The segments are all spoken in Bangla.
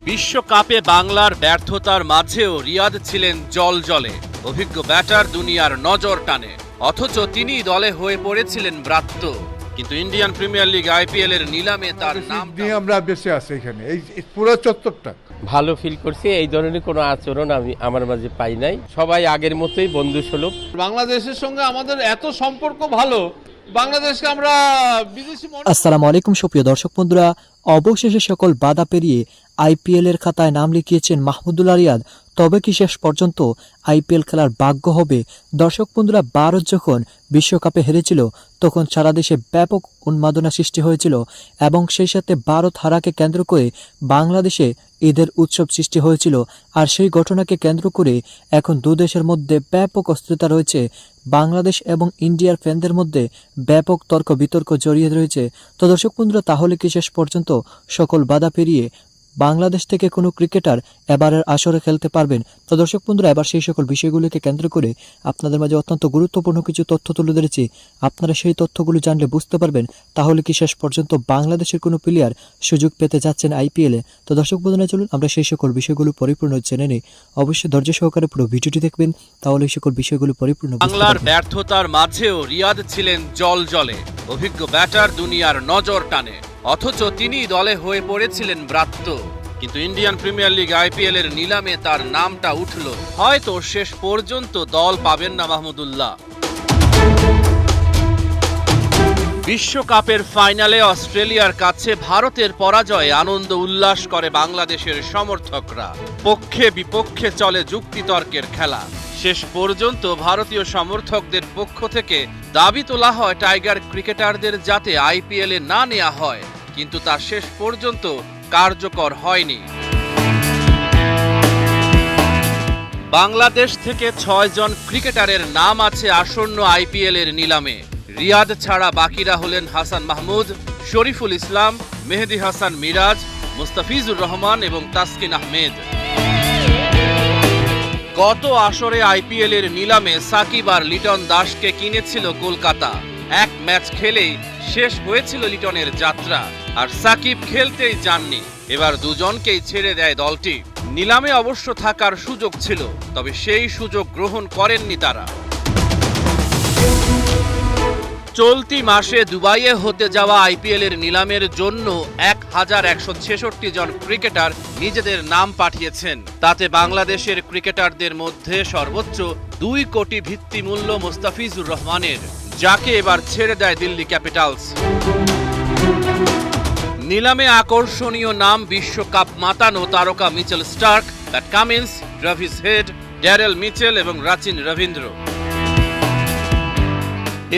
বিশ্বকাপে বাংলার ব্যর্থতার মাঝেও রিয়াদ ছিলেন জলজলে। অভিজ্ঞ ব্যাটার দুনিয়ার নজর টানে, অথচ তিনি দলে হয়ে পড়েছিলেন ব্রাত্য। কিন্তু ইন্ডিয়ান প্রিমিয়ার লিগ আইপিএল এর নিলামে তার নাম নিয়ে আমরা বেঁচে আছি এখানে, এই পুরো চত্বরটা ভালো ফিল করছি। এই ধরনের কোনো আচরণ আমি আমার মাঝে পাই নাই। সবাই আগের মতোই বন্ধুসুলভ। বাংলাদেশের সঙ্গে আমাদের এত সম্পর্ক ভালো, বাংলাদেশকে আমরা বিদেশি। আসসালামু আলাইকুম সুপ্রিয় দর্শক বন্ধুরা, অবশেষে সকল বাধা পেরিয়ে আইপিএল এর খাতায় নাম লিখিয়েছেন মাহমুদুল্লাহ রিয়াদ। তবে কি শেষ পর্যন্ত আইপিএল খেলার ভাগ্য হবে? দর্শক বন্ধুরা, ভারত যখন বিশ্বকাপে হেরেছিল তখন সারা দেশে ব্যাপক উন্মাদনা সৃষ্টি হয়েছিল এবং সেই সাথে ভারত হারাকে কেন্দ্র করে বাংলাদেশে ঈদের উৎসব সৃষ্টি হয়েছিল। আর সেই ঘটনাকে কেন্দ্র করে এখন দু দেশের মধ্যে ব্যাপক অস্থিরতা রয়েছে। বাংলাদেশ এবং ইন্ডিয়ার ফ্যানদের মধ্যে ব্যাপক তর্ক বিতর্ক জড়িয়ে রয়েছে। তো দর্শক বন্ধুরা, তাহলে কি শেষ পর্যন্ত সকল বাধা পেরিয়ে বাংলাদেশ থেকে কোনো ক্রিকেটার এবারের আসরে খেলতে পারবেন? তো দর্শক বন্ধুরা, এবার সেই সকল বিষয়গুলিকে কেন্দ্র করে আপনাদের মাঝে অত্যন্ত গুরুত্বপূর্ণ কিছু তথ্য তুলে ধরেছি। আপনারা সেই তথ্যগুলো জানলে বুঝতে পারবেন তাহলে কি শেষ পর্যন্ত বাংলাদেশের কোনো প্লেয়ার সুযোগ পেতে যাচ্ছেন আইপিএলে। তো দর্শক বন্ধুরা, চলুন আমরা সেই সকল বিষয়গুলো পরিপূর্ণ জেনে নিই। অবশ্যই ধৈর্য সহকারে পুরো ভিডিওটি দেখবেন, তাহলে এই সকল বিষয়গুলো পরিপূর্ণ বুঝতে বাংলার পারবেন। ব্যর্থতার মাঝেও রিয়াদ ছিলেন জলজলে। অভিজ্ঞ ব্যাটার দুনিয়ার নজর টানে, অথচ তিনি দলে হয়ে পড়েছিলেন ব্রাত্য। কিন্তু ইন্ডিয়ান প্রিমিয়ার লিগ আইপিএল এর নিলামে তার নামটা উঠল। হয়তো শেষ পর্যন্ত দল পাবেন না মাহমুদুল্লাহ। বিশ্বকাপের ফাইনালে অস্ট্রেলিয়ার কাছে ভারতের পরাজয়ে আনন্দ উল্লাস করে বাংলাদেশের সমর্থকরা। পক্ষে বিপক্ষে চলে যুক্তিতর্কের খেলা। শেষ পর্যন্ত ভারতীয় সমর্থকদের পক্ষ থেকে দাবি তোলা হয় টাইগার ক্রিকেটারদের যাতে আইপিএলে না নেওয়া হয়, কিন্তু তা শেষ পর্যন্ত কার্যকর হয়নি। বাংলাদেশ থেকে 6 জন ক্রিকেটারের নাম আছে আসন্ন আইপিএল এর নিলামে। রিয়াদ ছাড়া বাকিরা হলেন হাসান মাহমুদ, শরীফুল ইসলাম, মেহেদী হাসান মিরাজ, মুস্তাফিজুর রহমান এবং তাসকিন আহমেদ। গত আসরে আইপিএল এর নিলামে সাকিব আর লিটন দাসকে কিনেছিল কলকাতা। এক ম্যাচ খেলেই শেষ হয়েছিল লিটনের যাত্রা, আর সাকিব খেলতেই যাননি। এবার দুজনকেই ছেড়ে দেয় দলটি। নিলামে অবশ্য থাকার সুযোগ ছিল, তবে সেই সুযোগ গ্রহণ করেননি তারা। চলতি মাসে দুবাইয়ে হতে যাওয়া আইপিএল এর নিলামের জন্য 1166 জন ক্রিকেটার নিজেদের নাম পাঠিয়েছেন। তাতে বাংলাদেশের ক্রিকেটারদের মধ্যে সর্বোচ্চ 2 কোটি ভিত্তিমূল্য মুস্তাফিজুর রহমানের, যাকে এবার ছেড়ে দেয় দিল্লি ক্যাপিটালস। নিলামে আকর্ষণীয় নাম বিশ্বকাপ মাতানো তারকা Mitchell Starc, Pat Cummins, Travis Head, Daryl Mitchell এবং রাচিন রবীন্দ্র।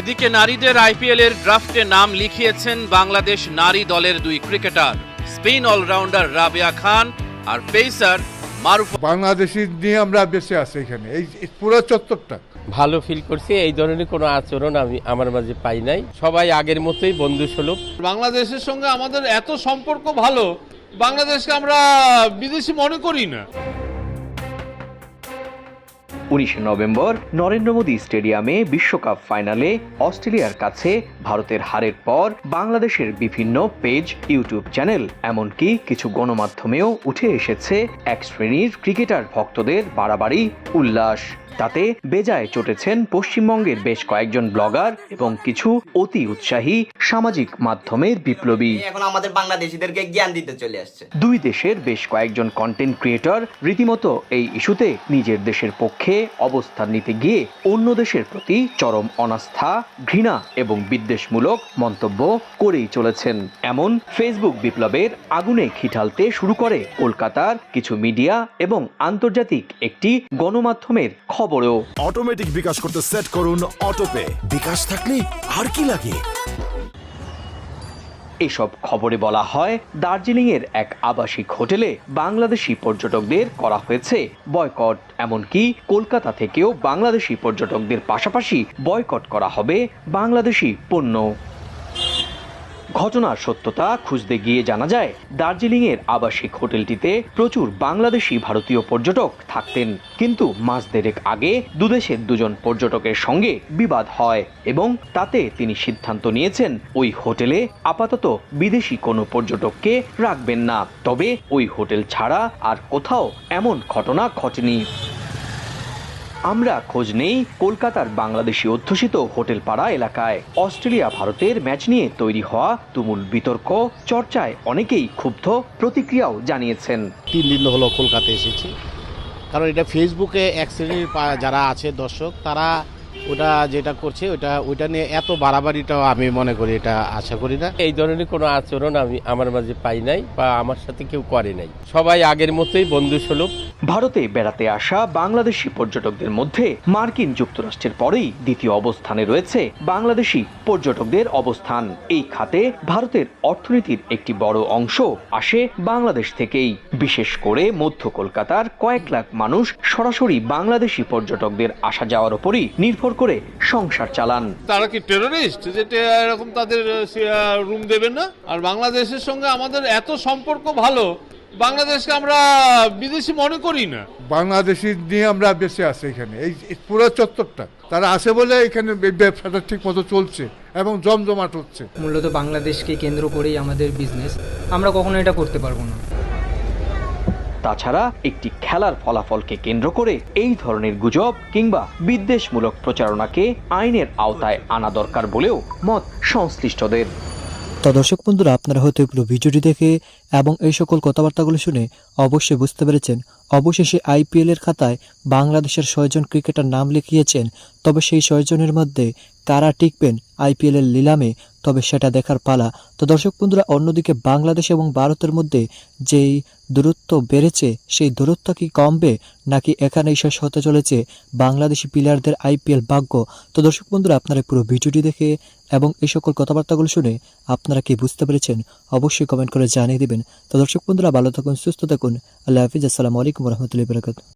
এদিকে নারীদের আইপিএল এর ড্রাফটে নাম লিখিয়েছেন বাংলাদেশ নারী দলের 2 ক্রিকেটার, স্পিন অলরাউন্ডার রাবেয়া খান আর পেসার মারুফা। বাংলাদেশি নিয়ে আমরা বেঁচে আছি এখানে, এই পুরো চত্বরটা ভালো ফিল করছি। এই ধরনের কোনো আচরণ আমি আমার মাঝে পাই নাই। সবাই আগের মতোই বন্ধুসুলভ। বাংলাদেশের সঙ্গে আমাদের এত সম্পর্ক ভালো, বাংলাদেশকে আমরা বিদেশি মনে করি না। 19 নভেম্বর নরেন্দ্র মোদী স্টেডিয়ামে বিশ্বকাপ ফাইনালে অস্ট্রেলিয়ার কাছে ভারতের হারের পর বাংলাদেশের বিভিন্ন পেজ, ইউটিউব চ্যানেল, এমনকি কিছু গণমাধ্যমেও উঠে এসেছে এক শ্রেণীর ক্রিকেটার ভক্তদের বাড়াবাড়ি উল্লাস। তাতে বেজায় চটেছেন পশ্চিমবঙ্গের বেশ কয়েকজন ব্লগার এবং কিছু অতি উৎসাহী সামাজিক মাধ্যমের বিপ্লবী। এখন আমাদের বাংলাদেশিদেরকে জ্ঞান দিতে চলে আসছে। দুই দেশের বেশ কয়েকজন কন্টেন্ট ক্রিয়েটর রীতিমতো এই ইস্যুতে নিজের দেশের পক্ষে অবস্থান নিতে গিয়ে অন্য দেশের প্রতি চরম অনাস্থা, ঘৃণা এবং বিদ্বেষমূলক মন্তব্য করেই চলেছেন। এমন ফেসবুক বিপ্লবের আগুনে ঘি ঢালতে শুরু করে কলকাতার কিছু মিডিয়া এবং আন্তর্জাতিক একটি গণমাধ্যমের খবরেও। অটোমেটিক বিকাশ করতে সেট করুন অটোপে। বিকাশ থাকলে আর কি লাগে। এসব খবরে বলা হয় দার্জিলিং এর এক আবাসিক হোটেলে বাংলাদেশি পর্যটকদের করা হয়েছে বয়কট। এমনকি কলকাতা থেকেও বাংলাদেশি পর্যটকদের পাশাপাশি বয়কট করা হবে বাংলাদেশি পণ্য। ঘটনার সত্যতা খুঁজতে গিয়ে জানা যায় দার্জিলিংয়ের আবাসিক হোটেলটিতে প্রচুর বাংলাদেশি ভারতীয় পর্যটক থাকতেন, কিন্তু মাস দেড়েক আগে দুদেশের দুজন পর্যটকের সঙ্গে বিবাদ হয় এবং তাতে তিনি সিদ্ধান্ত নিয়েছেন ওই হোটেলে আপাতত বিদেশি কোনো পর্যটককে রাখবেন না। তবে ওই হোটেল ছাড়া আর কোথাও এমন ঘটনা ঘটেনি। আমরা খোঁজ নেই কলকাতার বাংলাদেশি অধ্যুষিত হোটেল পাড়া এলাকায়। অস্ট্রেলিয়া ভারতের ম্যাচ নিয়ে তৈরি হওয়া তুমুল বিতর্ক চর্চায় অনেকেই ক্ষুব্ধ প্রতিক্রিয়াও জানিয়েছেন। 3 দিন হলো কলকাতায় এসেছি, কারণ এটা ফেসবুকে এক শ্রেণীর যারা আছে দর্শক, তারা ওটা যেটা করছে ওইটা নিয়ে এত বাড়াবাড়িটাও আমি মনে করি এটা আশা করি না। এই ধরনের কোনো আচরণ আমি আমার মাঝে পাই নাই বা আমার সাথে কেউ করে নাই। সবাই আগের মতোই বন্ধুসুলভ। ভারতে বেড়াতে আসা বাংলাদেশি পর্যটকদের মধ্যে মার্কিন যুক্তরাষ্ট্রের পরেই দ্বিতীয় অবস্থানে রয়েছে বাংলাদেশি পর্যটকদের অবস্থান। এই খাতে ভারতের অর্থনীতির একটি বড় অংশ আসে বাংলাদেশ থেকেই। বিশেষ করে মধ্য কলকাতার কয়েক লাখ মানুষ সরাসরি বাংলাদেশি পর্যটকদের আসা যাওয়ার উপরই নির্ভর করে সংসার চালান। তারা কি টেররিস্ট যেটা এরকম তাদের রুম দেবেন না? আর বাংলাদেশের সঙ্গে আমাদের এত সম্পর্ক ভালো, বাংলাদেশকে আমরা বিদেশি মনে করি না। বাংলাদেশি নিয়ে আমরা বেঁচে আছি এখানে, এই পুরো চত্বরটা তারা আছে বলে এখানে ব্যবসাটা ঠিক মতো চলছে এবং জমজমাট হচ্ছে। মূলত বাংলাদেশকে কেন্দ্র করেই আমাদের বিজনেস, আমরা কখনো এটা করতে পারবো না। তাছাড়া একটি খেলার ফলাফলকে কেন্দ্র করে এই ধরনের গুজব কিংবা বিদ্বেষমূলক প্রচারণাকে আইনের আওতায় আনা দরকার বলেও মত সংশ্লিষ্টদের। তো দর্শক বন্ধুরা, আপনারা হয়তো পুরো ভিডিওটি দেখে এবং এই সকল কথাবার্তাগুলো শুনে অবশ্যই বুঝতে পেরেছেন অবশেষে আইপিএল এর খাতায় বাংলাদেশের 6 জন ক্রিকেটার নাম লিখিয়েছেন। তবে সেই 6 জনের মধ্যে কারা টিকবেন আইপিএল এর নিলামে, তবে সেটা দেখার পালা। তো দর্শক বন্ধুরা, অন্যদিকে বাংলাদেশ এবং ভারতের মধ্যে যেই দূরত্ব বেড়েছে সেই দূরত্ব কি কমবে নাকি এখানেই শেষ হতে চলেছে বাংলাদেশি প্লেয়ারদের আইপিএল ভাগ্য? তো দর্শক বন্ধুরা, আপনারা পুরো ভিডিওটি দেখে এবং এই সকল কথাবার্তাগুলো শুনে আপনারা কি বুঝতে পেরেছেন অবশ্যই কমেন্ট করে জানিয়ে দিবেন। তো দর্শক বন্ধুরা, ভালো থাকুন, সুস্থ থাকুন, আল্লাহ হাফিজ, আসসালামু আলাইকুম রহমতুল্লাহি ওয়া বারাকাতুহু।